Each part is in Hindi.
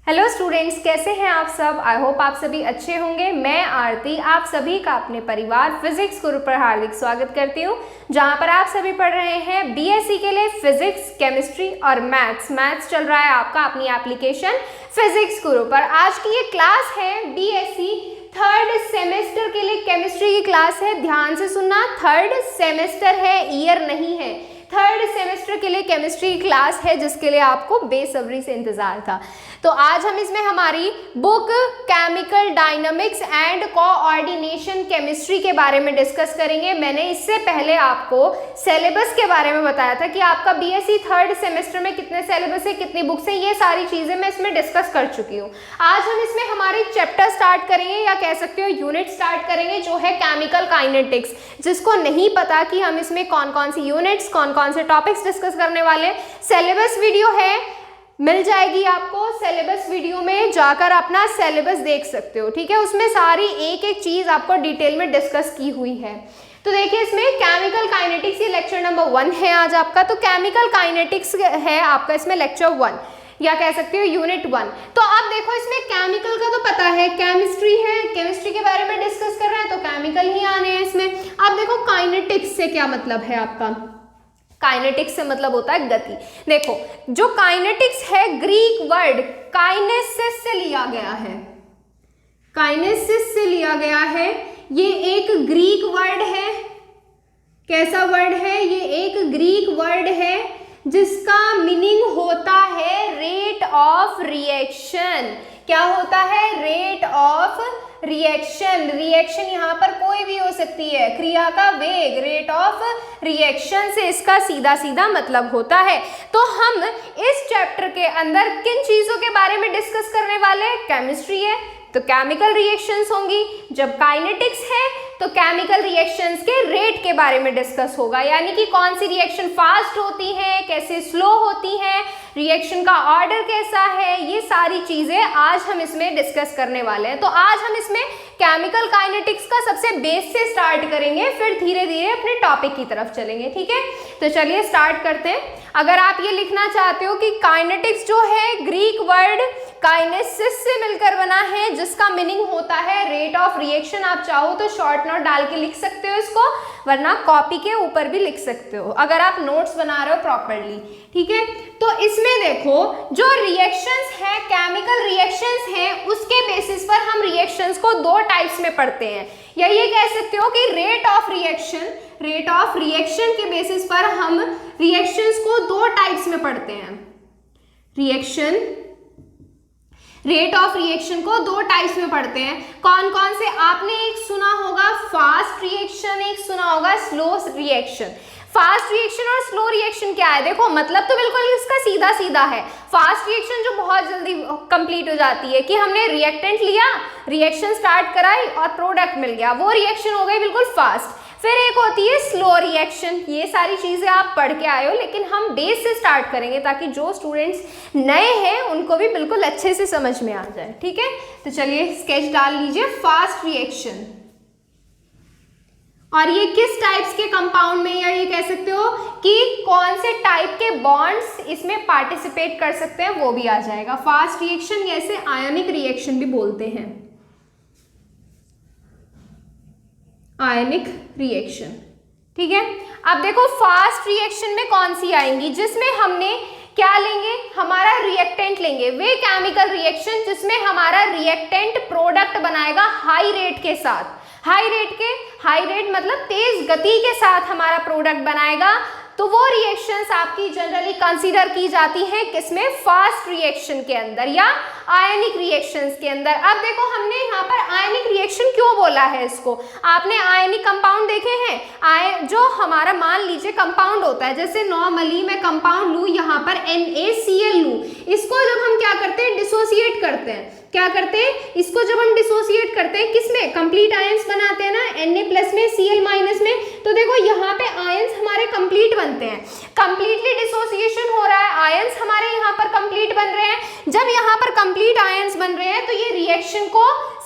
हेलो स्टूडेंट्स, कैसे हैं आप सब। आई होप आप सभी अच्छे होंगे। मैं आरती आप सभी का अपने परिवार फिजिक्स गुरु पर हार्दिक स्वागत करती हूं, जहां पर आप सभी पढ़ रहे हैं बीएससी के लिए फिजिक्स, केमिस्ट्री और मैथ्स चल रहा है आपका अपनी एप्लीकेशन फिजिक्स गुरु पर। आज की ये क्लास है बीएससी थर्ड सेमेस्टर के लिए केमिस्ट्री की क्लास है। ध्यान से सुनना, थर्ड सेमेस्टर है, ईयर नहीं है। थर्ड सेमेस्टर के लिए केमिस्ट्री की क्लास है जिसके लिए आपको बेसब्री से इंतजार था। तो आज हम इसमें हमारी book chemical dynamics and coordination chemistry के बारे में डिस्कस करेंगे। मैंने इससे पहले आपको सिलेबस के बारे में बताया था कि आपका बीएससी थर्ड सेमेस्टर में कितने सिलेबस है, कितनी बुक्स है, ये सारी चीजें मैं इसमें डिस्कस कर चुकी हूँ। आज हम इसमें हमारे चैप्टर स्टार्ट करेंगे या कह सकते हो यूनिट स्टार्ट करेंगे, जो है केमिकल काइनेटिक्स। जिसको नहीं पता कि हम इसमें कौन कौन सी यूनिट्स, कौन कौन से टॉपिक्स डिस्कस करने वाले, सिलेबस वीडियो है, मिल जाएगी आपको। सिलेबस वीडियो में जाकर अपना सिलेबस देख सकते हो, ठीक है। उसमें सारी एक एक चीज आपको डिटेल में डिस्कस की हुई है। तो देखिए, इसमें केमिकल काइनेटिक्स ये लेक्चर नंबर 1 है आज आपका। तो केमिकल काइनेटिक्स है आपका इसमें लेक्चर 1 या कह सकते हो यूनिट 1। तो आप देखो, इसमें केमिकल का तो पता है, केमिस्ट्री है, केमिस्ट्री के बारे में डिस्कस कर रहे हैं तो केमिकल ही आने हैं इसमें। अब देखो काइनेटिक्स से क्या मतलब है आपका। काइनेटिक्स से मतलब होता है गति। देखो, जो काइनेटिक्स है ग्रीक वर्ड काइनेसिस से लिया गया है। काइनेसिस से लिया गया है। ये एक ग्रीक वर्ड है। कैसा वर्ड है? ये एक ग्रीक वर्ड है जिसका मीनिंग होता है रेट ऑफ रिएक्शन। क्या होता है? Rate of reaction. रिएक्शन यहाँ पर कोई भी हो सकती है, क्रिया का वेग, रेट ऑफ रिएक्शन से इसका सीधा सीधा मतलब होता है। तो हम इस चैप्टर के अंदर किन चीजों के बारे में डिस्कस करने वाले हैं? केमिस्ट्री है तो केमिकल रिएक्शंस होंगी, जब काइनेटिक्स है तो केमिकल रिएक्शंस के रेट के बारे में डिस्कस होगा, यानी कि कौन सी रिएक्शन फास्ट होती है, कैसे स्लो होती है, रिएक्शन का ऑर्डर कैसा है, ये सारी चीजें आज हम इसमें डिस्कस करने वाले हैं। तो आज हम इसमें केमिकल काइनेटिक्स का सबसे बेस से स्टार्ट करेंगे, फिर धीरे धीरे अपने टॉपिक की तरफ चलेंगे, ठीक है। तो चलिए स्टार्ट करते हैं। अगर आप ये लिखना चाहते हो कि काइनेटिक्स जो है ग्रीक वर्ड काइनेसिस से मिलकर बना है जिसका मीनिंग होता है रेट ऑफ रिएक्शन, आप चाहो तो शॉर्ट नोट डाल के लिख सकते हो इसको, वरना कॉपी के ऊपर भी लिख सकते हो अगर आप नोट्स बना रहे हो प्रॉपरली, ठीक है। तो इसमें देखो, जो रिएक्शंस है, केमिकल रिएक्शंस हैं, उसके बेसिस पर हम रिएक्शंस को दो टाइप्स में पढ़ते हैं, या ये कह सकते हो कि रेट ऑफ रिएक्शन के बेसिस पर हम रिएक्शंस को दो टाइप्स में पढ़ते हैं। रेट ऑफ रिएक्शन को दो टाइप्स में पढ़ते हैं। कौन कौन से? आपने एक सुना होगा फास्ट रिएक्शन, एक सुना होगा स्लो रिएक्शन। फास्ट रिएक्शन और स्लो रिएक्शन क्या है? देखो, मतलब तो बिल्कुल इसका सीधा सीधा है। फास्ट रिएक्शन जो बहुत जल्दी कंप्लीट हो जाती है कि हमने रिएक्टेंट लिया, रिएक्शन स्टार्ट कराई और प्रोडक्ट मिल गया, वो रिएक्शन हो गई बिल्कुल फास्ट। फिर एक होती है स्लो रिएक्शन। ये सारी चीजें आप पढ़ के आए हो, लेकिन हम बेस से स्टार्ट करेंगे ताकि जो स्टूडेंट्स नए हैं उनको भी बिल्कुल अच्छे से समझ में आ जाए, ठीक है। तो चलिए स्केच डाल लीजिए। फास्ट रिएक्शन, और ये किस टाइप्स के कंपाउंड में, या ये कह सकते हो कि कौन से टाइप के बॉन्ड्स इसमें पार्टिसिपेट कर सकते हैं, वो भी आ जाएगा। फास्ट रिएक्शन या इसे आयनिक रिएक्शन भी बोलते हैं, आयनिक रिएक्शन, ठीक है। अब देखो, फास्ट रिएक्शन में कौन सी आएंगी? जिसमें हमने क्या लेंगे? हमारा रिएक्टेंट लेंगे। वे केमिकल रिएक्शन जिसमें हमारा रिएक्टेंट प्रोडक्ट बनाएगा हाई रेट के साथ। हाई रेट मतलब तेज गति के साथ हमारा प्रोडक्ट बनाएगा, तो वो रिएक्शंस आपकी जनरली कंसीडर की जाती हैं किसमें? फास्ट रिएक्शन के अंदर या आयनिक रिएक्शंस के अंदर। अब देखो, हमने यहाँ पर आयनिक रिएक्शन क्यों बोला है इसको? आपने आयनिक कंपाउंड देखे हैं? जो हमारा मान लीजिए कंपाउंड होता है, जैसे नॉर्मली मैं कंपाउंड लूँ यहाँ पर NaCl लूँ, इसको जब हम क्या करते हैं? डिसोसिएट करते हैं। क्या करते हैं? इसको जब हम डिसोसिएट करते हैं किसमें? कंप्लीट आयंस बनाते हैं ना, Na+ में, Cl- में। तो देखो यहाँ पे आयंस हमारे कंप्लीट बनते हैं, कंप्लीटली डिसोसिएशन हो रहा है, आयंस हमारे यहाँ पर कंप्लीट बन रहे हैं। जब यहाँ पर कंप्लीट आयंस बन रहे हैं तो ये रिएक्शन को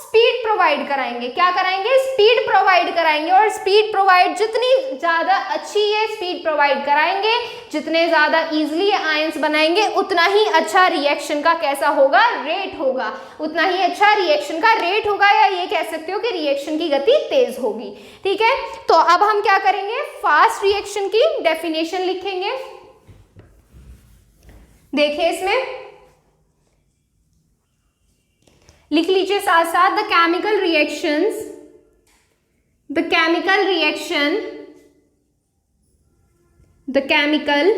स्पीड प्रोवाइड कराएंगे। क्या कराएंगे? स्पीड प्रोवाइड कराएंगे। और स्पीड प्रोवाइड जितनी ज्यादा अच्छी ये स्पीड प्रोवाइड कराएंगे, जितने ज्यादा इजीली आयंस बनाएंगे, उतना ही अच्छा रिएक्शन का कैसा होगा? रेट होगा। उतना ही अच्छा रिएक्शन का रेट होगा, या ये कह सकते हो कि रिएक्शन की गति तेज होगी। ठीक है, तो अब हम क्या करेंगे? फास्ट रिएक्शन की डेफिनेशन लिखेंगे। देखिए इसमें लिख लीजिए साथ साथ, the chemical reactions, the chemical reaction, the chemical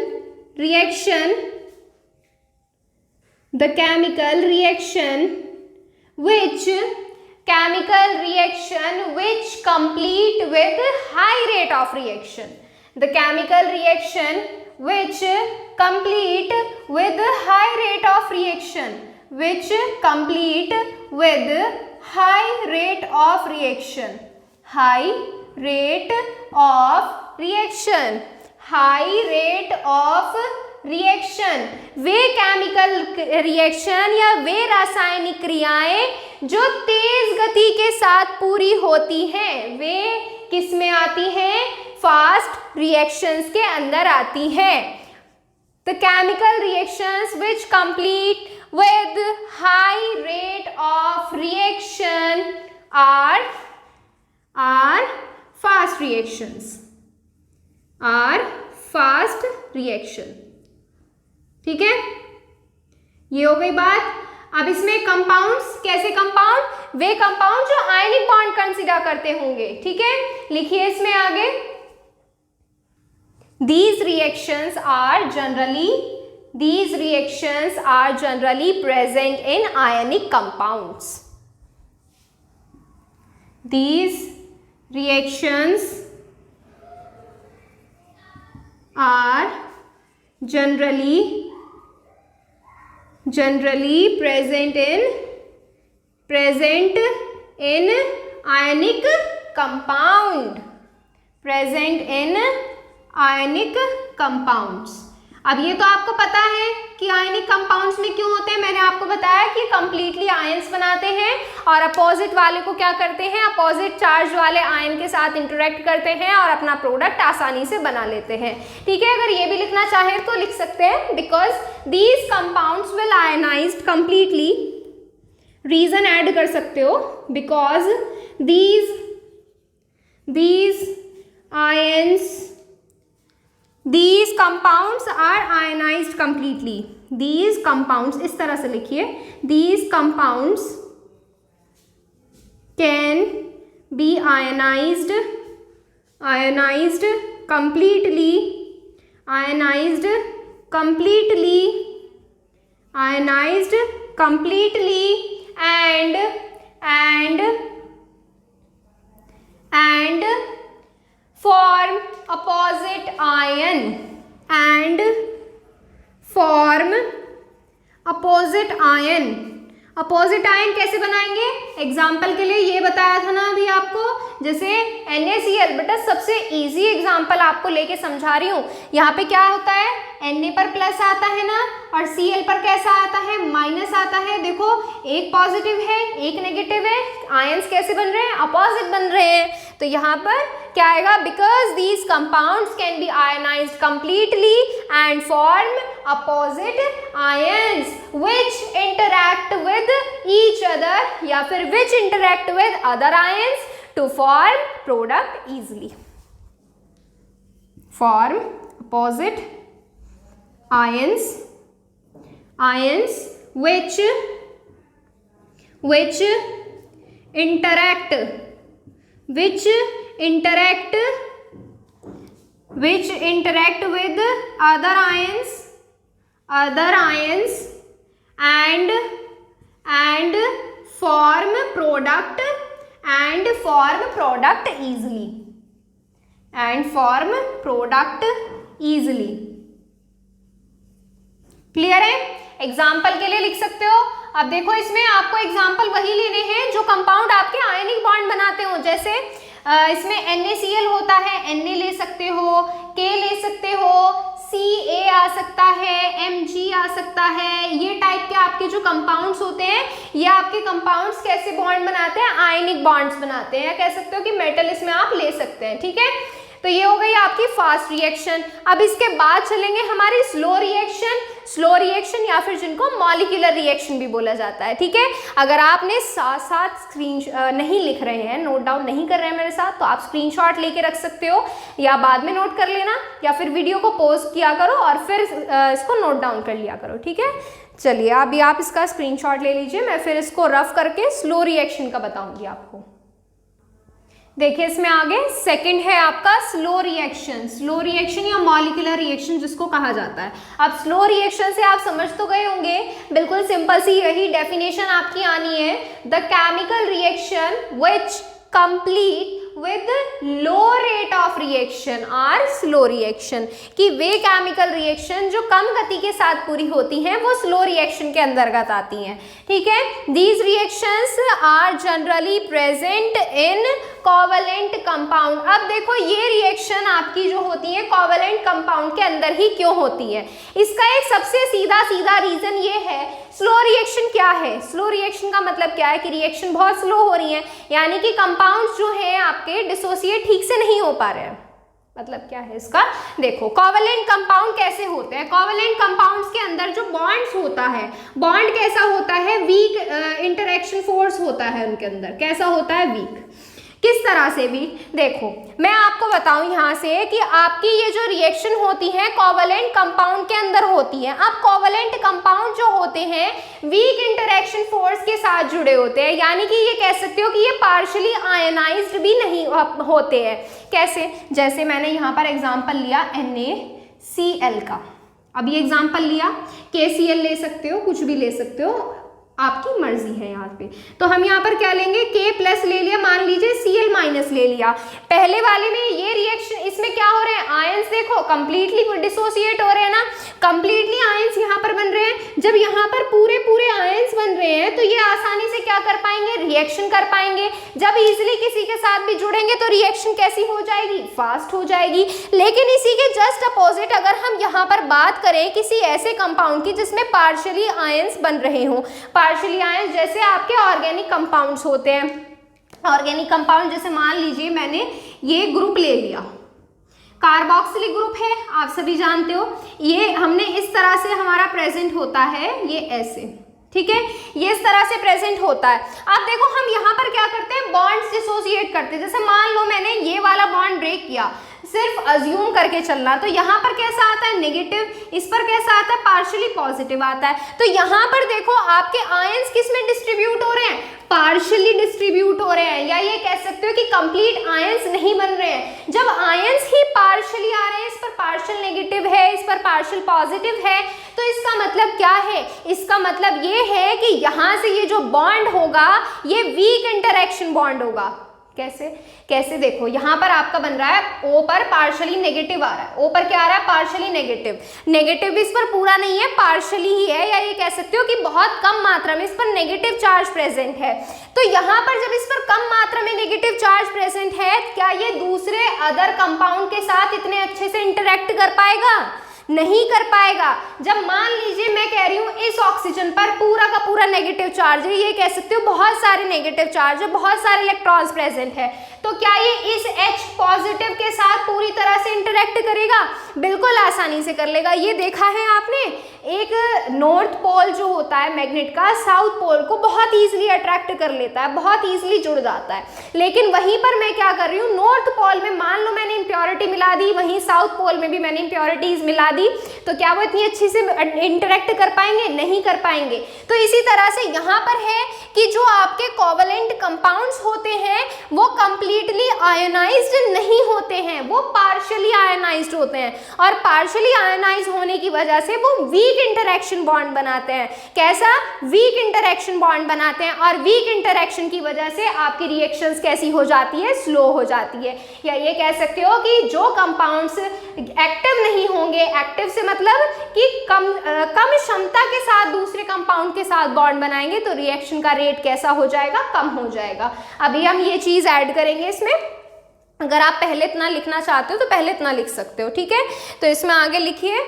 reaction, the chemical reaction which chemical reaction which complete with high rate of reaction, the chemical reaction which complete with high rate of reaction, which complete with high rate of reaction, high rate of reaction, high rate of reaction, way chemical reaction या वे रासायनिक क्रियाएं जो तेज गति के साथ पूरी होती हैं, वे किस में आती हैं? फास्ट रिएक्शंस के अंदर आती हैं। The chemical reactions which complete with high rate of reaction are fast reactions, are fast reaction। ठीक है, ये हो गई बात। अब इसमें कंपाउंड्स, कैसे कंपाउंड? वे कंपाउंड जो आयनिक बॉन्ड कंसीडर करते होंगे। ठीक है, लिखिए इसमें आगे, these reactions are generally present in ionic compounds. These reactions are generally present in ionic compound, present in ionic compounds। अब ये तो आपको पता है कि आयनिक कंपाउंड्स में क्यों होते हैं। मैंने आपको बताया कि कंप्लीटली आयंस बनाते हैं और अपोजिट वाले को क्या करते हैं? अपोजिट चार्ज वाले आयन के साथ इंटरेक्ट करते हैं और अपना प्रोडक्ट आसानी से बना लेते हैं। ठीक है, अगर ये भी लिखना चाहे तो लिख सकते हैं, because these compounds will ionised completely. Reason add कर सकते हो, because these compounds are ionized completely। these compounds, इस तरह से लिखिए, these compounds can be ionized completely and form opposite ion opposite ion कैसे बनाएंगे? एग्जाम्पल के लिए ये बताया था ना अभी आपको, जैसे NaCl। बेटा सबसे इजी एग्जाम्पल आपको लेके समझा रही हूँ। यहाँ पे क्या होता है? Na पर प्लस आता है ना, और Cl पर कैसा आता है? माइनस आता है। देखो, एक पॉजिटिव है एक नेगेटिव है, आयंस कैसे बन रहे हैं? अपोजिट बन रहे हैं। तो यहाँ पर क्या आएगा? Because these compounds can be ionised completely and form opposite ions which interact with each other, या फिर which interact with other ions to form product easily. Form opposite ions which interact with other ions and form product easily। Clear है? एग्जाम्पल के लिए लिख सकते हो। अब देखो, इसमें आपको एग्जाम्पल वही लेने हैं जो कंपाउंड आपके आयनिक बॉन्ड बनाते हो। जैसे इसमें NaCl होता है, Na ले सकते हो, K ले सकते हो, Ca आ सकता है, Mg आ सकता है। ये टाइप के आपके जो कंपाउंड्स होते हैं, ये आपके कंपाउंड्स कैसे बॉन्ड बनाते हैं, आयनिक बॉन्ड्स बनाते हैं, या कह सकते हो कि मेटल इसमें आप ले सकते हैं, ठीक है। तो ये हो गई आपकी फास्ट रिएक्शन। अब इसके बाद चलेंगे हमारी स्लो रिएक्शन या फिर जिनको मॉलिक्यूलर रिएक्शन भी बोला जाता है, ठीक है। अगर आपने साथ साथ स्क्रीन नहीं लिख रहे हैं, नोट डाउन नहीं कर रहे हैं मेरे साथ, तो आप स्क्रीनशॉट लेके रख सकते हो या बाद में नोट कर लेना, या फिर वीडियो को पॉज किया करो और फिर इसको नोट डाउन कर लिया करो, ठीक है। चलिए अभी आप इसका स्क्रीनशॉट ले लीजिए, मैं फिर इसको रफ करके स्लो रिएक्शन का बताऊंगी आपको। देखिए इसमें आगे सेकंड है आपका स्लो रिएक्शन या मॉलिक्यूलर रिएक्शन जिसको कहा जाता है। अब स्लो रिएक्शन से आप समझ तो गए होंगे, बिल्कुल सिंपल सी यही डेफिनेशन आपकी आनी है, the chemical reaction which complete with low rate of reaction are slow reaction, कि वे केमिकल रिएक्शन जो कम गति के साथ पूरी होती हैं वो स्लो रिएक्शन के अंतर्गत आती हैं, ठीक है। These reactions are generally present in covalent compound. अब देखो ये रिएक्शन आपकी जो होती है कोवलेंट कंपाउंड के अंदर ही क्यों होती है, इसका एक सबसे सीधा रीजन ये है। स्लो रिएक्शन क्या है, स्लो रिएक्शन का मतलब क्या है कि रिएक्शन बहुत स्लो हो रही है, यानी कि कंपाउंड्स जो है आपके डिसोसिएट ठीक से नहीं हो पा रहे हैं। मतलब क्या है इसका, देखो कोवलेंट कंपाउंड कैसे होते हैं, कोवलेंट कंपाउंड्स के अंदर जो बॉन्ड्स होता है, बॉन्ड कैसा होता है, वीक इंटरेक्शन फोर्स होता है उनके अंदर, कैसा होता है, वीक। किस तरह से भी, देखो मैं आपको बताऊं यहाँ से कि आपकी ये जो रिएक्शन होती है कोवलेंट कंपाउंड के अंदर होती है। अब कोवलेंट कंपाउंड जो होते हैं वीक इंटरेक्शन फोर्स के साथ जुड़े होते हैं, यानी कि ये कह सकते हो कि ये पार्शियली आयनाइज्ड भी नहीं होते हैं। कैसे, जैसे मैंने यहाँ पर एग्जाम्पल लिया NaCl का, अब ये एग्जाम्पल लिया, KCl ले सकते हो, कुछ भी ले सकते हो, आपकी मर्जी है यहाँ पे। तो हम यहाँ पर क्या लेंगे, K+ ले लिया, मान लीजिए Cl- ले लिया। पहले वाले में ये रिएक्शन, इसमें क्या हो रहे हैं, आयंस देखो कंप्लीटली डिसोसिएट हो रहे हैं ना, कंप्लीटली आयंस यहाँ पर बन रहे हैं। जब यहाँ पर पूरे आयंस बन रहे हैं तो ये आसानी से क्या कर पाएंगे, रिएक्शन कर पाएंगे। जब इजिली किसी के साथ भी जुड़ेंगे तो रिएक्शन कैसी हो जाएगी, फास्ट हो जाएगी। लेकिन इसी के जस्ट अपोजिट अगर हम यहाँ पर बात करें किसी ऐसे कंपाउंड की जिसमें पार्शियली आयंस बन रहे हों, पार्शियली आयंस जैसे आपके ऑर्गेनिक कंपाउंड्स होते हैं, ऑर्गेनिक कंपाउंड जैसे मान लीजिए मैंने ये ग्रुप ले लिया, कार्बोक्सिलिक ग्रुप है, आप सभी जानते हो, ये हमने इस तरह से हमारा प्रेजेंट होता है, ये ऐसे, ठीक है, ये इस तरह से प्रेजेंट होता है। अब देखो हम यहाँ पर क्या करते हैं, बॉन्ड्स डिसोसिएट करते हैं। जैसे मान लो मैंने ये वाला बॉन्ड ब्रेक किया, सिर्फ अज्यूम करके चलना, तो यहाँ पर कैसा आता है, नेगेटिव, इस पर कैसा आता है, पार्शियली पॉजिटिव आता है। तो यहाँ पर देखो आपके आयंस किस में डिस्ट्रीब्यूट हो रहे हैं, पार्शियली डिस्ट्रीब्यूट हो रहे हैं, या ये कह सकते हो कि कंप्लीट आयंस नहीं बन रहे हैं। जब आयंस ही पार्शियली आ रहे हैं, इस पर पार्शियल नेगेटिव है, इस पर पार्शियल पॉजिटिव है, तो इसका मतलब क्या है, इसका मतलब ये है कि यहाँ से ये जो बॉन्ड होगा ये वीक इंटरेक्शन बॉन्ड होगा। कैसे देखो यहाँ पर आपका बन रहा है, O पर पार्शियली नेगेटिव आ रहा है, O पर क्या आ रहा है, पार्शियली नेगेटिव इस पर पूरा नहीं है, पार्शियली ही है, या ये कह सकते हो कि बहुत कम मात्रा में इस पर नेगेटिव चार्ज प्रेजेंट है। तो यहाँ पर जब इस पर कम मात्रा में नेगेटिव चार्ज प्रेजेंट है, क्या ये दूसरे अदर कंपाउंड के साथ इतने अच्छे से इंटरेक्ट कर पाएगा, नहीं कर पाएगा। जब मान लीजिए मैं कह रही हूँ इस ऑक्सीजन पर पूरा का पूरा नेगेटिव चार्ज है, ये कह सकते हो बहुत सारे नेगेटिव चार्ज है, बहुत सारे इलेक्ट्रॉन्स प्रेजेंट है, तो क्या ये इस H पॉजिटिव के साथ पूरी तरह से इंटरेक्ट करेगा, बिल्कुल आसानी से कर लेगा। ये देखा है आपने, एक नॉर्थ पोल जो होता है मैग्नेट का, साउथ पोल को बहुत ईजिली अट्रैक्ट कर लेता है, बहुत ईजिली जुड़ जाता है। लेकिन वहीं पर मैं क्या कर रही हूँ, नॉर्थ पोल में मान लो मैंने इम्प्योरिटी मिला दी, वहीं साउथ पोल में भी मैंने इम्प्योरिटीज मिला दी, तो क्या वो इतनी अच्छी से इंटरेक्ट कर पाएंगे, नहीं कर पाएंगे। तो इसी तरह से यहाँ पर है कि जो आपके कोवलेंट कंपाउंड्स होते हैं वो कंप्लीटली आयोनाइज्ड नहीं होते हैं, वो पार्शियली आयोनाइज्ड होते हैं, और पार्शियली आयोनाइज होने की वजह से वो वीक इंटरेक्शन बॉन्ड बनाते हैं। कैसा, वीक इंटरेक्शन बॉन्ड बनाते हैं, और वीक इंटरेक्शन की वजह से आपकी रिएक्शंस कैसी हो जाती है, स्लो हो जाती है। या ये कह सकते हो कि जो कंपाउंड्स एक्टिव नहीं होंगे, एक्टिव से मतलब कि कम क्षमता के साथ दूसरे कंपाउंड के साथ बॉन्ड बनाएंगे तो रिएक्शन का रेट कैसा हो जाएगा, कम हो जाएगा। अभी हम ये चीज ऐड करेंगे इसमें, अगर आप पहले इतना लिखना चाहते हो तो पहले इतना लिख सकते हो, ठीक है। तो इसमें आगे लिखिए,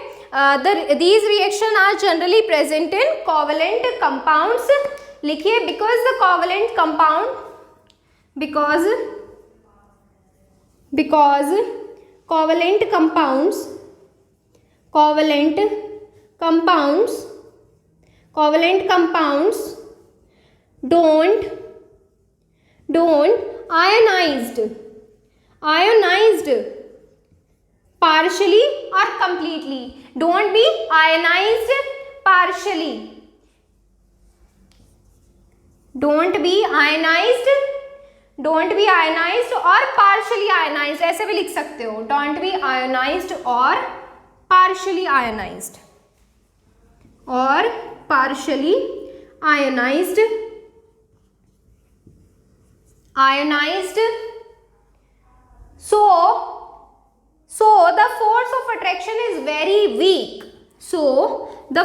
these reaction are generally present in covalent compounds. लिखिए because covalent compounds don't ionized partially or completely, don't be ionized partially, don't be ionized or partially ionized, ऐसे भी लिख सकते हो, don't be ionized or partially ionized So the force of attraction is very weak. The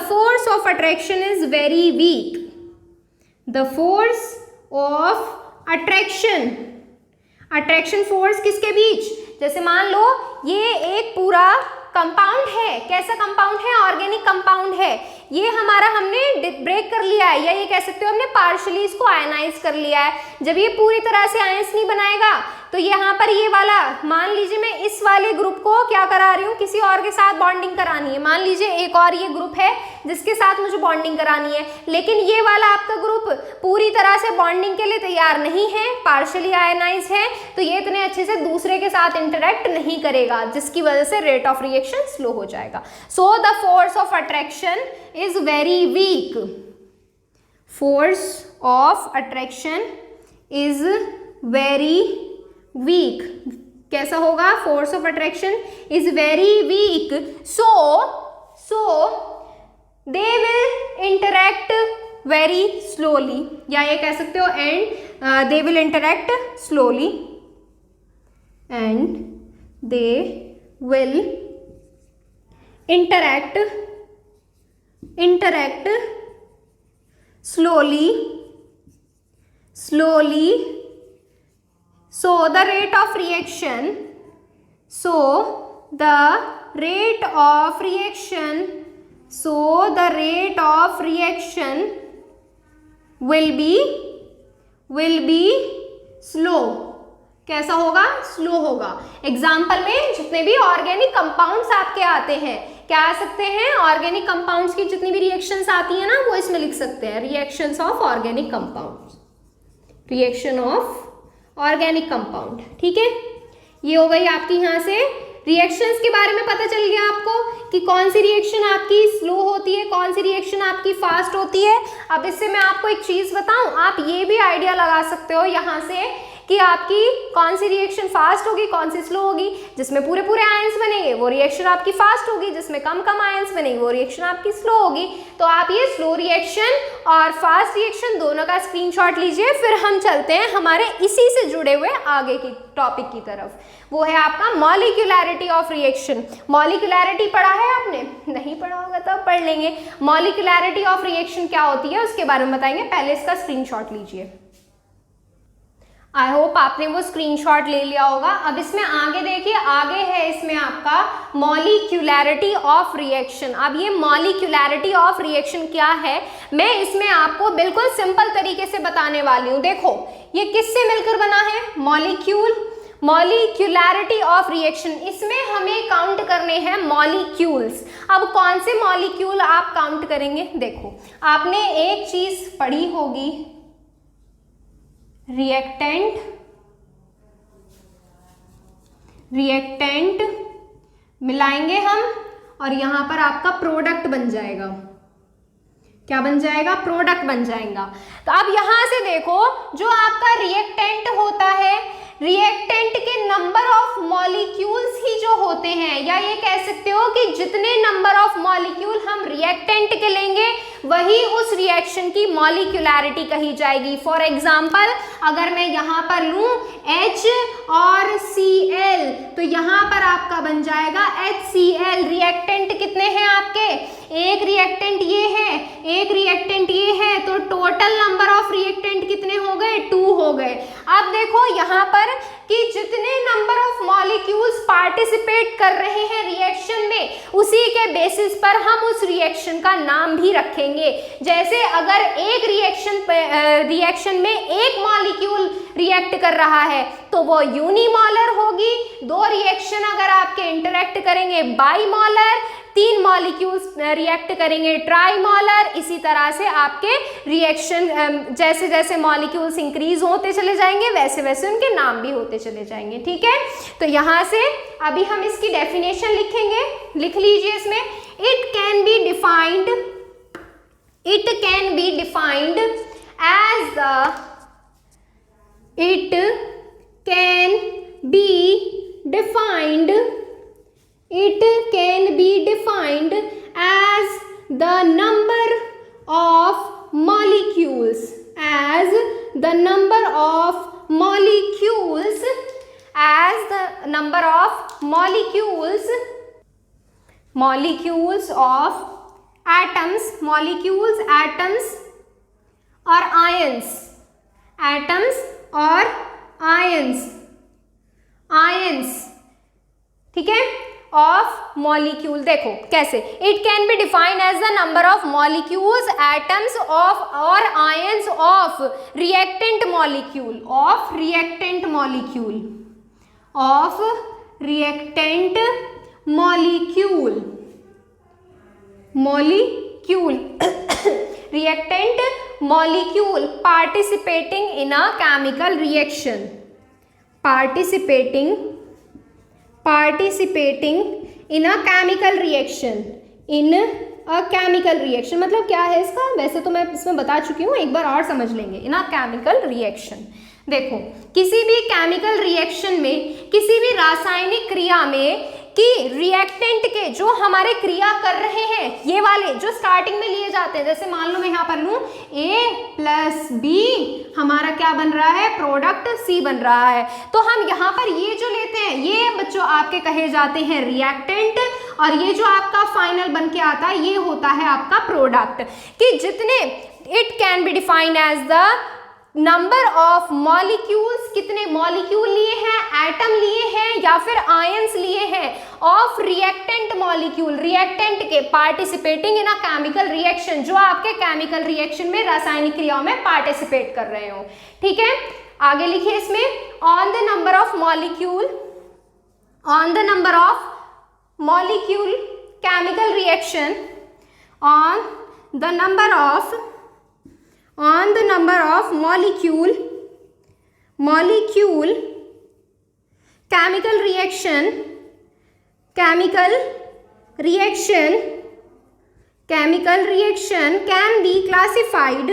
force of attraction force किसके बीच, जैसे मान लो ये एक पूरा कंपाउंड है, कैसा कंपाउंड है, ऑर्गेनिक कंपाउंड है, ये हमारा हमने ब्रेक कर लिया है, या ये कह सकते हो हमने पार्शियली इसको आयनाइज कर लिया है। जब ये पूरी तरह से आयंस नहीं बनाएगा तो यहाँ पर ये वाला, मान लीजिए मैं इस वाले ग्रुप को क्या करा रही हूँ, किसी और के साथ बॉन्डिंग करानी है, मान लीजिए एक और ये ग्रुप है जिसके साथ मुझे बॉन्डिंग करानी है, लेकिन ये वाला आपका ग्रुप पूरी तरह से बॉन्डिंग के लिए तैयार नहीं है, पार्शियली आयनाइज है, तो ये इतने अच्छे से दूसरे के साथ इंटरेक्ट नहीं करेगा, जिसकी वजह से रेट ऑफ रिएक्शन स्लो हो जाएगा। So the force of attraction is very weak, force of attraction is very weak, कैसा होगा, force of attraction is very weak, so they will interact very slowly, या ये कह सकते हो and they will interact slowly, and they will interact slowly, so the rate of reaction will be slow, कैसा होगा, स्लो होगा। एग्जाम्पल में जितने भी ऑर्गेनिक कंपाउंड्स आपके आते हैं, क्या आ सकते हैं, ऑर्गेनिक कंपाउंड्स की जितनी भी रिएक्शंस आती है ना, वो इसमें लिख सकते हैं, reactions of organic compounds, reaction of organic compound, ठीक है। ये हो गई आपकी यहाँ से रिएक्शंस के बारे में पता चल गया आपको कि कौन सी रिएक्शन आपकी स्लो होती है, कौन सी रिएक्शन आपकी फास्ट होती है। अब इससे मैं आपको एक चीज बताऊं, आप ये भी आइडिया लगा सकते हो यहाँ से कि आपकी कौन सी रिएक्शन फास्ट होगी, कौन सी स्लो होगी। जिसमें पूरे पूरे आयंस बनेंगे वो रिएक्शन आपकी फास्ट होगी, जिसमें कम कम आयंस बनेंगे वो रिएक्शन आपकी स्लो होगी। तो आप ये स्लो रिएक्शन और फास्ट रिएक्शन दोनों का स्क्रीनशॉट लीजिए। फिर हम चलते हैं हमारे इसी से जुड़े हुए आगे की टॉपिक की तरफ, वो है आपका मॉलिक्यूलैरिटी ऑफ रिएक्शन। मॉलिक्यूलैरिटी पढ़ा है आपने? नहीं पढ़ा होगा तो पढ़ लेंगे। मॉलिक्यूलैरिटी ऑफ रिएक्शन क्या होती है उसके बारे में बताएंगे, पहले इसका स्क्रीनशॉट लीजिए। आई होप आपने वो स्क्रीनशॉट ले लिया होगा। अब इसमें आगे देखिए, आगे है इसमें आपका मॉलिक्यूलैरिटी ऑफ रिएक्शन। अब ये मॉलिक्यूलैरिटी ऑफ रिएक्शन क्या है, मैं इसमें आपको बिल्कुल सिंपल तरीके से बताने वाली हूँ। देखो ये किससे मिलकर बना है, मॉलिक्यूल, मॉलिक्यूलैरिटी ऑफ रिएक्शन। इसमें हमें काउंट करने हैं मॉलिक्यूल्स। अब कौन से मॉलिक्यूल आप काउंट करेंगे, देखो आपने एक चीज पढ़ी होगी, रिएक्टेंट, रिएक्टेंट मिलाएंगे हम और यहां पर आपका प्रोडक्ट बन जाएगा। क्या बन जाएगा, प्रोडक्ट बन जाएगा। तो अब यहां से देखो जो आपका रिएक्टेंट होता है, रिएक्टेंट के नंबर ऑफ मॉलिक्यूल्स ही जो होते हैं, या ये कह सकते हो कि जितने नंबर ऑफ मॉलिक्यूल हम रिएक्टेंट के लेंगे वही उस रिएक्शन की मॉलिक्यूलैरिटी कही जाएगी। फॉर एग्जांपल अगर मैं यहाँ पर लूँ H और Cl, तो यहाँ पर आपका बन जाएगा HCl। रिएक्टेंट कितने हैं आपके, एक रिएक्टेंट ये है, एक रिएक्टेंट ये है, तो टोटल नंबर ऑफ रिएक्टेंट कितने हो गए, 2 हो हो गए। अब देखो यहाँ पर कि जितने नंबर ऑफ मॉलिक्यूल्स पार्टिसिपेट कर रहे हैं रिएक्शन में, उसी के बेसिस पर हम उस रिएक्शन का नाम भी रखेंगे। जैसे अगर एक रिएक्शन में एक मॉलिक्यूल रिएक्ट कर रहा है तो वो यूनिमॉलर होगी। दो रिएक्शन अगर आपके इंटरेक्ट करेंगे बाईमॉलर, तीन मॉलिक्यूल्स रिएक्ट करेंगे ट्राईमॉलर। इसी तरह से आपके रिएक्शन जैसे जैसे मॉलिक्यूल्स इंक्रीज होते चले जाएंगे वैसे वैसे उनके नाम भी होते चले जाएंगे। ठीक है, तो यहाँ से अभी हम इसकी डेफिनेशन लिखेंगे, लिख लीजिए इसमें। It can be defined as the number of molecules of atoms or ions, ठीक है, ऑफ मॉलिक्यूल। देखो कैसे, it can be defined as the number of molecules, atoms of or ions of reactant molecule participating in a chemical reaction मतलब क्या है इसका, वैसे तो मैं इसमें बता चुकी हूँ, एक बार और समझ लेंगे। इन अ केमिकल रिएक्शन, देखो किसी भी केमिकल रिएक्शन में, किसी भी रासायनिक क्रिया में कि रिएक्टेंट के जो हमारे क्रिया कर रहे हैं, ये वाले जो स्टार्टिंग में लिए जाते हैं, जैसे मान लो मैं यहाँ पर लूँ A+B, हमारा क्या बन रहा है, प्रोडक्ट C बन रहा है। तो हम यहाँ पर ये जो लेते हैं, ये बच्चों आपके कहे जाते हैं रिएक्टेंट, और ये जो आपका फाइनल बन के आता है ये होता है आपका प्रोडक्ट। कि जितने it can be defined as the number of molecules, कितने मॉलिक्यूल लिए हैं, एटम लिए हैं या फिर आयंस लिए हैं, ऑफ रिएक्टेंट मॉलिक्यूल, रिएक्टेंट के participating in a chemical reaction, जो आपके केमिकल रिएक्शन में रासायनिक क्रियाओं में पार्टिसिपेट कर रहे हो। ठीक है, आगे लिखिए इसमें, on the number of molecule chemical reaction, on the number of molecule chemical reaction can be classified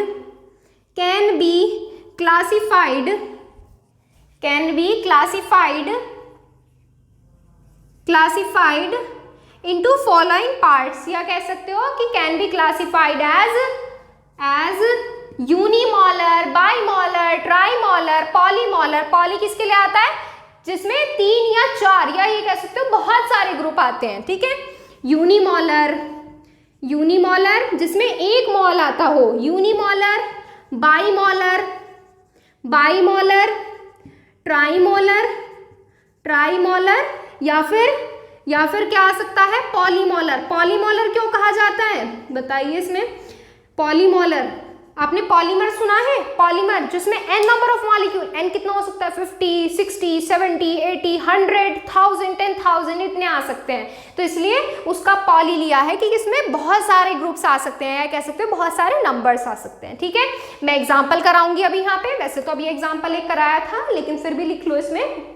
into following parts, या कह सकते हो कि can be classified as unimolar, bimolar, trimolar, polymolar. Poly किसके लिए आता है, जिसमें 3 या 4 या ये कह सकते हो बहुत सारे ग्रुप आते हैं। ठीक है, यूनिमॉलर जिसमें एक मॉल आता हो, यूनिमॉलर, बाईमॉलर, ट्राईमॉलर या फिर क्या आ सकता है, पॉलीमॉलर क्यों कहा जाता है बताइए इसमें। पॉलीमॉलर, आपने पॉलीमर सुना है, पॉलीमर जिसमें n number of molecule, n कितना हो सकता है, 50, 60, 70, 80, 100, 1000, 10,000 इतने आ सकते हैं। तो इसलिए उसका पॉली लिया है कि इसमें बहुत सारे ग्रुप्स आ सकते हैं, या कह सकते हो बहुत सारे नंबर्स आ सकते हैं। ठीक है, मैं एग्जाम्पल कराऊंगी अभी यहाँ पे, वैसे तो अभी एग्जाम्पल एक कराया था लेकिन फिर भी लिख लो इसमें।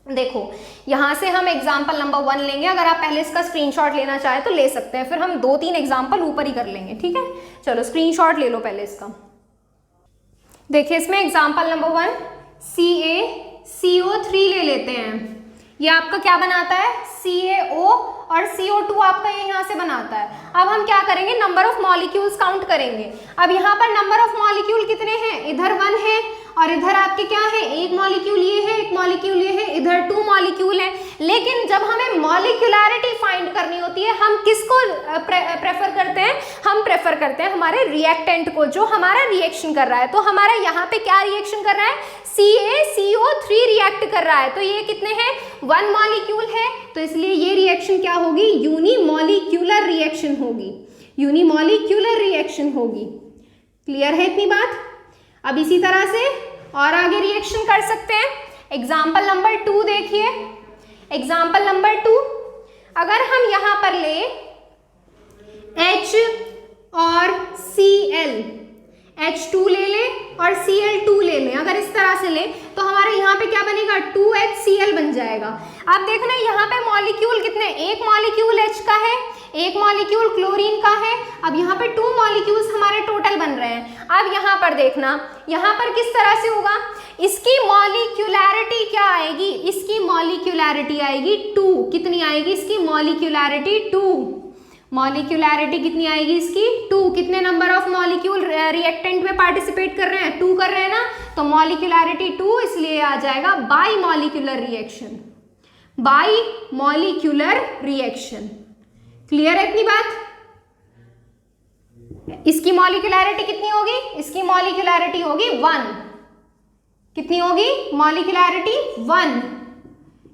देखो यहाँ से हम एग्जाम्पल नंबर 1 लेंगे, अगर आप पहले इसका स्क्रीनशॉट लेना चाहे तो ले सकते हैं, फिर हम 2-3 एग्जाम्पल ऊपर ही कर लेंगे। ठीक है, चलो स्क्रीनशॉट ले लो पहले इसका। देखिए इसमें एग्जाम्पल नंबर 1 CaCO3 ले लेते हैं। ये आपका क्या बनाता है, CaO, और CO2 आपका ये यहाँ से बनाता है। अब हम क्या करेंगे, नंबर ऑफ मॉलिक्यूल्स काउंट करेंगे। अब यहाँ पर नंबर ऑफ मॉलिक्यूल कितने हैं, इधर 1 है और इधर आपके क्या है, एक मॉलिक्यूल ये है, एक मॉलिक्यूल ये है, इधर 2 मॉलिक्यूल है। लेकिन जब हमें मॉलिक्यूलैरिटी फाइंड करनी होती है, हम किसको प्रेफर करते हैं? हम प्रेफर करते हैं हमारे रिएक्टेंट को, जो हमारा रिएक्शन कर रहा है। तो हमारा यहाँ पे क्या रिएक्शन कर रहा है? CaCO3 रिएक्ट कर रहा है। तो ये कितने हैं? 1 मॉलिक्यूल है, तो इसलिए ये रिएक्शन क्या होगी? यूनिमॉलिक्यूलर रिएक्शन होगी, यूनिमॉलिक्यूलर रिएक्शन होगी। क्लियर है इतनी बात? अब इसी तरह से और आगे रिएक्शन कर सकते हैं। एग्जाम्पल नंबर 2 देखिए। एग्जाम्पल नंबर 2, अगर हम यहाँ पर ले H और Cl, H2 ले लें और Cl2 ले लें, अगर इस तरह से लें तो हमारे यहाँ पे क्या बनेगा? 2HCl बन जाएगा। अब देखना यहाँ पे मॉलिक्यूल कितने, एक मॉलिक्यूल H का है, एक मॉलिक्यूल क्लोरीन का है। अब यहाँ पे 2 मॉलिक्यूल्स हमारे टोटल बन रहे हैं। अब यहाँ पर देखना, यहाँ पर किस तरह से होगा? इसकी मॉलिक्यूलैरिटी क्या आएगी? इसकी मॉलिक्यूलैरिटी आएगी 2। कितनी आएगी इसकी मॉलिक्यूलैरिटी? 2। मॉलिक्यूलैरिटी कितनी आएगी इसकी? 2। कितने नंबर ऑफ मॉलिक्यूल रिएक्टेंट में पार्टिसिपेट कर रहे हैं? 2 कर रहे हैं ना, तो मॉलिक्यूलैरिटी 2, इसलिए आ जाएगा by molecular reaction, by molecular reaction. Clear है इतनी बात? इसकी मॉलिक्यूलैरिटी कितनी होगी? इसकी मॉलिक्यूलैरिटी होगी 1। कितनी होगी? मॉलिक्यूलैरिटी 1,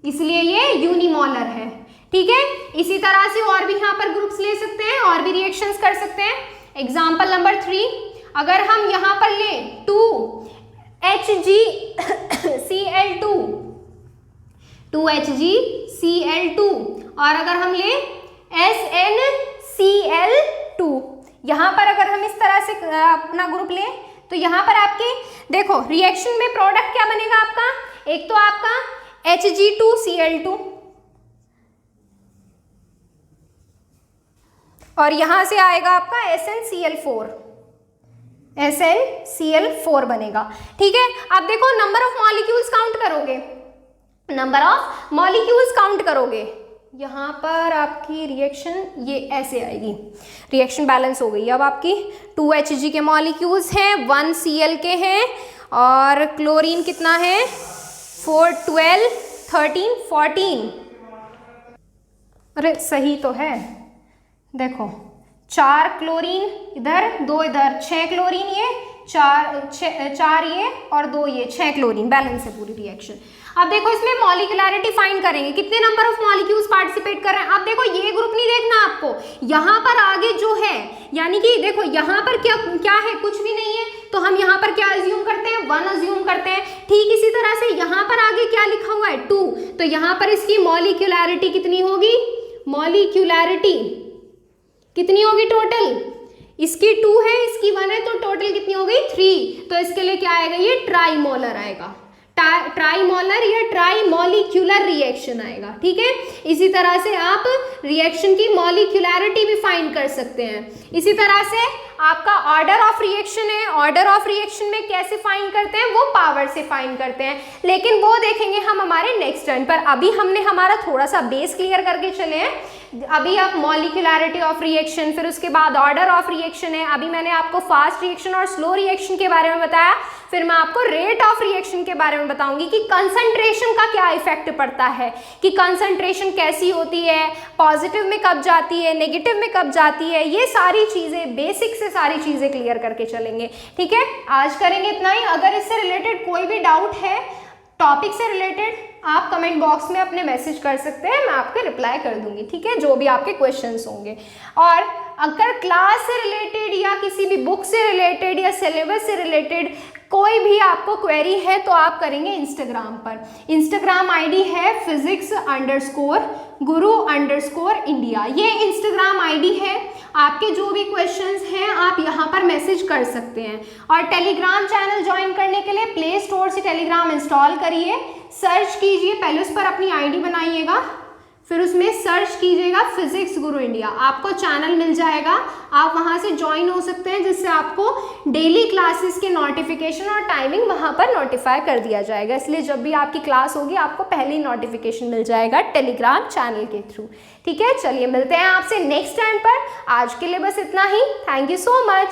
इसलिए ये यूनिमोलर है। ठीक है, इसी तरह से और भी यहाँ पर ग्रुप्स ले सकते हैं, और भी रिएक्शंस कर सकते हैं। एग्जाम्पल नंबर 3, अगर हम यहाँ पर ले 2HgCl2, 2HgCl2, और अगर हम ले SnCl2, यहाँ पर अगर हम इस तरह से अपना ग्रुप लें तो यहाँ पर आपके देखो रिएक्शन में प्रोडक्ट क्या बनेगा आपका? एक तो आपका Hg2Cl2, और यहां से आएगा आपका SnCl4, SnCl4 बनेगा। ठीक है, अब देखो नंबर ऑफ मॉलिक्यूल्स काउंट करोगे, नंबर ऑफ मॉलिक्यूल्स काउंट करोगे, यहाँ पर आपकी रिएक्शन ये ऐसे आएगी, रिएक्शन बैलेंस हो गई। अब आपकी 2Hg के मॉलिक्यूल्स हैं, 1 Cl के हैं, और क्लोरीन कितना है? 4, 12, 13, 14। अरे सही तो है, देखो 4 क्लोरीन इधर, 2 इधर, 6 क्लोरीन ये, 4 ये और 2 ये, 6 क्लोरीन, बैलेंस है पूरी रिएक्शन। अब देखो इसमें मॉलिक्यूलैरिटी फाइंड करेंगे, कितने नंबर ऑफ मॉलिक्यूल्स पार्टिसिपेट कर रहे हैं। अब देखो ये ग्रुप नहीं देखना आपको, यहाँ पर आगे जो है, यानी कि देखो यहाँ पर क्या है? कुछ भी नहीं है, तो हम यहाँ पर क्या अज्यूम करते हैं? 1 अज्यूम करते हैं। ठीक इसी तरह से यहाँ पर आगे क्या लिखा हुआ है? 2, तो यहाँ पर इसकी मॉलिक्यूलैरिटी कितनी होगी? मॉलिक्यूलैरिटी कितनी होगी टोटल? इसकी 2 है, इसकी 1 है, तो टोटल कितनी हो गई? 3। तो इसके लिए क्या आएगा? ये ट्राइमोलर आएगा, ट्राइमोलर या ट्राइमॉलिक्यूलर रिएक्शन आएगा। ठीक है, इसी तरह से आप रिएक्शन की मॉलिक्यूलैरिटी भी फाइंड कर सकते हैं। इसी तरह से आपका ऑर्डर ऑफ रिएक्शन है, ऑर्डर ऑफ रिएक्शन में कैसे फाइंड करते हैं? वो पावर से फाइंड करते हैं, लेकिन वो देखेंगे हम हमारे नेक्स्ट टर्न पर। अभी हमने हमारा थोड़ा सा बेस क्लियर करके चले हैं। अभी आप मॉलिक्यूलैरिटी ऑफ रिएक्शन, फिर उसके बाद ऑर्डर ऑफ रिएक्शन है। अभी मैंने आपको फास्ट रिएक्शन और स्लो रिएक्शन के बारे में बताया, फिर मैं आपको रेट ऑफ रिएक्शन के बारे में बताऊंगी कि कंसंट्रेशन का क्या इफेक्ट पड़ता है, कि कंसंट्रेशन कैसी होती है, पॉजिटिव में कब जाती है, नेगेटिव में कब जाती है। ये सारी चीजें बेसिक से सारी चीजें क्लियर करके चलेंगे। ठीक है, आज करेंगे इतना ही। अगर इससे रिलेटेड कोई भी डाउट है, टॉपिक से रिलेटेड, आप कमेंट बॉक्स में अपने मैसेज कर सकते हैं, मैं आपके रिप्लाई कर दूंगी। ठीक है, जो भी आपके क्वेश्चंस होंगे। और अगर क्लास से रिलेटेड या किसी भी बुक से रिलेटेड या सिलेबस से रिलेटेड कोई भी आपको क्वेरी है तो आप करेंगे इंस्टाग्राम पर। इंस्टाग्राम आईडी है physics_guru_India। ये इंस्टाग्राम आईडी है। आपके जो भी क्वेश्चंस हैं आप यहाँ पर मैसेज कर सकते हैं। और टेलीग्राम चैनल ज्वाइन करने के लिए प्ले स्टोर से टेलीग्राम इंस्टॉल करिए, सर्च कीजिए, पहले उस पर अपनी आईडी बनाइएगा, फिर उसमें सर्च कीजिएगा फिजिक्स गुरु इंडिया, आपको चैनल मिल जाएगा। आप वहां से ज्वाइन हो सकते हैं, जिससे आपको डेली क्लासेस के नोटिफिकेशन और टाइमिंग वहां पर नोटिफाई कर दिया जाएगा। इसलिए जब भी आपकी क्लास होगी आपको पहले ही नोटिफिकेशन मिल जाएगा टेलीग्राम चैनल के थ्रू। ठीक है, चलिए मिलते हैं आपसे नेक्स्ट टाइम पर। आज के लिए बस इतना ही। Thank you so much.